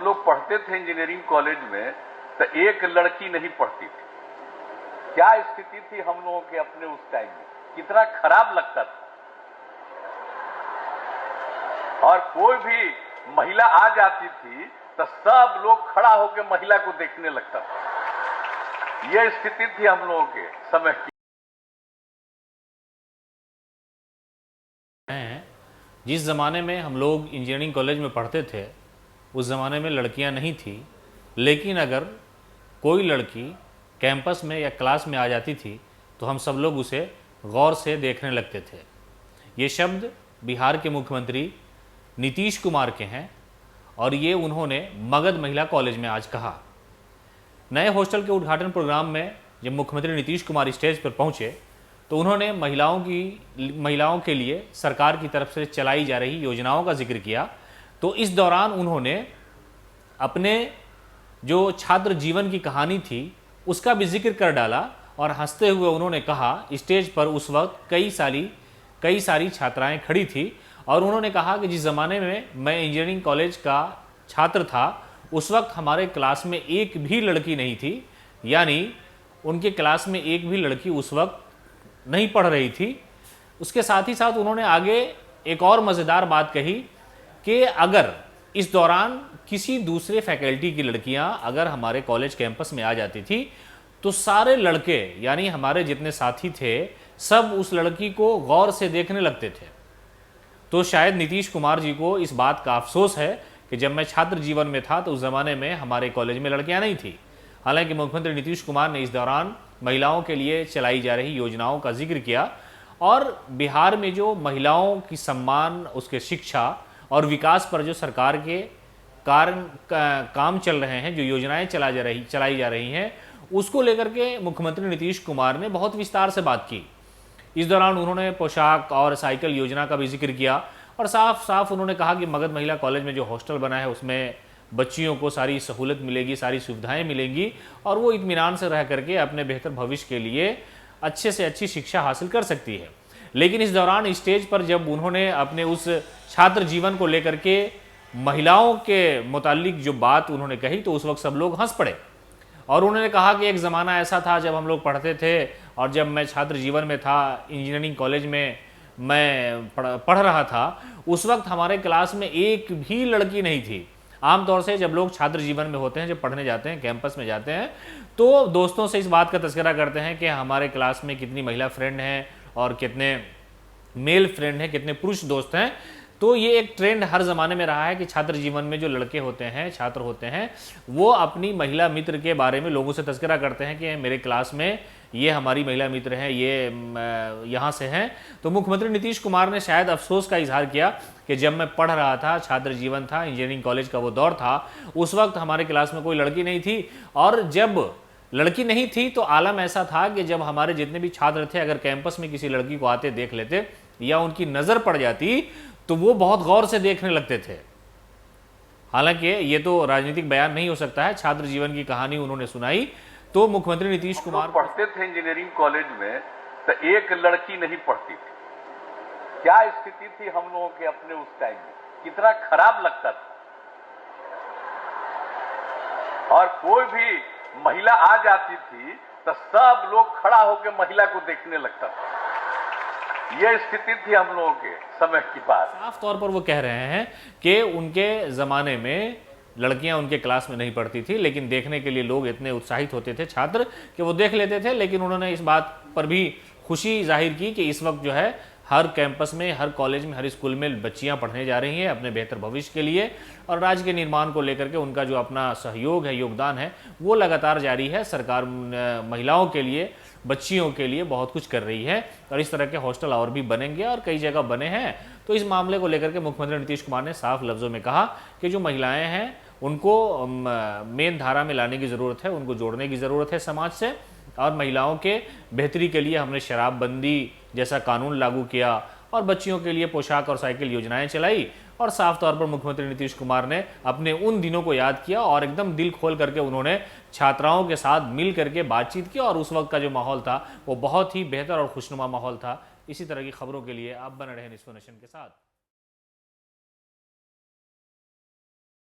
लोग पढ़ते थे इंजीनियरिंग कॉलेज में तो एक लड़की नहीं पढ़ती थी। क्या स्थिति थी हम लोगों के अपने उस टाइम में, कितना खराब लगता था। और कोई भी महिला आ जाती थी तो सब लोग खड़ा होकर महिला को देखने लगता था। यह स्थिति थी हम लोगों के समय की। जिस ज़माने में हम लोग इंजीनियरिंग कॉलेज में पढ़ते थे उस ज़माने में लड़कियां नहीं थी, लेकिन अगर कोई लड़की कैंपस में या क्लास में आ जाती थी तो हम सब लोग उसे गौर से देखने लगते थे। ये शब्द बिहार के मुख्यमंत्री नीतीश कुमार के हैं और ये उन्होंने मगध महिला कॉलेज में आज कहा। नए हॉस्टल के उद्घाटन प्रोग्राम में जब मुख्यमंत्री नीतीश कुमार स्टेज पर पहुंचे तो उन्होंने महिलाओं के लिए सरकार की तरफ से चलाई जा रही योजनाओं का जिक्र किया। तो इस दौरान उन्होंने अपने जो छात्र जीवन की कहानी थी उसका भी जिक्र कर डाला और हंसते हुए उन्होंने कहा, स्टेज पर उस वक्त कई सारी छात्राएं खड़ी थी और उन्होंने कहा कि जिस ज़माने में मैं इंजीनियरिंग कॉलेज का छात्र था उस वक्त हमारे क्लास में एक भी लड़की नहीं थी, यानी उनके क्लास में एक भी लड़की उस वक्त नहीं पढ़ रही थी। उसके साथ ही साथ उन्होंने आगे एक और मज़ेदार बात कही कि अगर इस दौरान किसी दूसरे फैकल्टी की लड़कियां अगर हमारे कॉलेज कैंपस में आ जाती थी तो सारे लड़के यानी हमारे जितने साथी थे सब उस लड़की को गौर से देखने लगते थे। तो शायद नीतीश कुमार जी को इस बात का अफसोस है कि जब मैं छात्र जीवन में था तो उस ज़माने में हमारे कॉलेज में लड़कियां नहीं थी। हालांकि मुख्यमंत्री नीतीश कुमार ने इस दौरान महिलाओं के लिए चलाई जा रही योजनाओं का जिक्र किया और बिहार में जो महिलाओं की सम्मान, उसके शिक्षा और विकास पर जो सरकार के काम चल रहे हैं, जो योजनाएं चलाई जा रही हैं, उसको लेकर के मुख्यमंत्री नीतीश कुमार ने बहुत विस्तार से बात की। इस दौरान उन्होंने पोशाक और साइकिल योजना का भी जिक्र किया और साफ साफ उन्होंने कहा कि मगध महिला कॉलेज में जो हॉस्टल बना है उसमें बच्चियों को सारी सहूलत मिलेगी, सारी सुविधाएं मिलेंगी और वो इत्मीनान से रह करके अपने बेहतर भविष्य के लिए अच्छे से अच्छी शिक्षा हासिल कर सकती है। लेकिन इस दौरान स्टेज पर जब उन्होंने अपने उस छात्र जीवन को लेकर के महिलाओं के मुतालिक जो बात उन्होंने कही तो उस वक्त सब लोग हंस पड़े और उन्होंने कहा कि एक ज़माना ऐसा था जब हम लोग पढ़ते थे और जब मैं छात्र जीवन में था, इंजीनियरिंग कॉलेज में मैं पढ़ रहा था, उस वक्त हमारे क्लास में एक भी लड़की नहीं थी। आमतौर से जब लोग छात्र जीवन में होते हैं, जब पढ़ने जाते हैं, कैंपस में जाते हैं, तो दोस्तों से इस बात का तज़किरा करते हैं कि हमारे क्लास में कितनी महिला फ्रेंड हैं और कितने मेल फ्रेंड हैं, कितने पुरुष दोस्त हैं। तो ये एक ट्रेंड हर ज़माने में रहा है कि छात्र जीवन में जो लड़के होते हैं, छात्र होते हैं, वो अपनी महिला मित्र के बारे में लोगों से तज़किरा करते हैं कि मेरे क्लास में ये हमारी महिला मित्र हैं, ये यहाँ से हैं। तो मुख्यमंत्री नीतीश कुमार ने शायद अफसोस का इजहार किया कि जब मैं पढ़ रहा था, छात्र जीवन था, इंजीनियरिंग कॉलेज का वो दौर था, उस वक्त हमारे क्लास में कोई लड़की नहीं थी और जब लड़की नहीं थी तो आलम ऐसा था कि जब हमारे जितने भी छात्र थे अगर कैंपस में किसी लड़की को आते देख लेते या उनकी नज़र पड़ जाती तो वो बहुत गौर से देखने लगते थे। हालांकि ये तो राजनीतिक बयान नहीं हो सकता है, छात्र जीवन की कहानी उन्होंने सुनाई। तो मुख्यमंत्री नीतीश कुमार पढ़ते थे इंजीनियरिंग कॉलेज में तो एक लड़की नहीं पढ़ती थी। क्या स्थिति थी हम लोगों के अपने उस टाइम में, कितना खराब लगता था। और कोई भी महिला आ जाती थी तो सब लोग खड़ा होकर महिला को देखने लगता था। यह स्थिति थी हम लोगों के समय की बात। साफ तौर पर वो कह रहे हैं कि उनके ज़माने में लड़कियां उनके क्लास में नहीं पढ़ती थी, लेकिन देखने के लिए लोग इतने उत्साहित होते थे छात्र कि वो देख लेते थे। लेकिन उन्होंने इस बात पर भी खुशी जाहिर की कि इस वक्त जो है हर कैंपस में, हर कॉलेज में, हर स्कूल में बच्चियां पढ़ने जा रही हैं अपने बेहतर भविष्य के लिए और राज्य के निर्माण को लेकर के उनका जो अपना सहयोग है, योगदान है, वो लगातार जारी है। सरकार महिलाओं के लिए, बच्चियों के लिए बहुत कुछ कर रही है और इस तरह के हॉस्टल और भी बनेंगे और कई जगह बने हैं। तो इस मामले को लेकर के मुख्यमंत्री नीतीश कुमार ने साफ लफ्ज़ों में कहा कि जो महिलाएं हैं उनको मेन धारा में लाने की ज़रूरत है, उनको जोड़ने की ज़रूरत है समाज से और महिलाओं के बेहतरी के लिए हमने शराबबंदी जैसा कानून लागू किया और बच्चियों के लिए पोशाक और साइकिल योजनाएं चलाई और साफ तौर पर मुख्यमंत्री नीतीश कुमार ने अपने उन दिनों को याद किया और एकदम दिल खोल करके उन्होंने छात्राओं के साथ मिल करके बातचीत की और उस वक्त का जो माहौल था वो बहुत ही बेहतर और खुशनुमा माहौल था। इसी तरह की खबरों के लिए आप बने रहें निस्फो नेशन के साथ।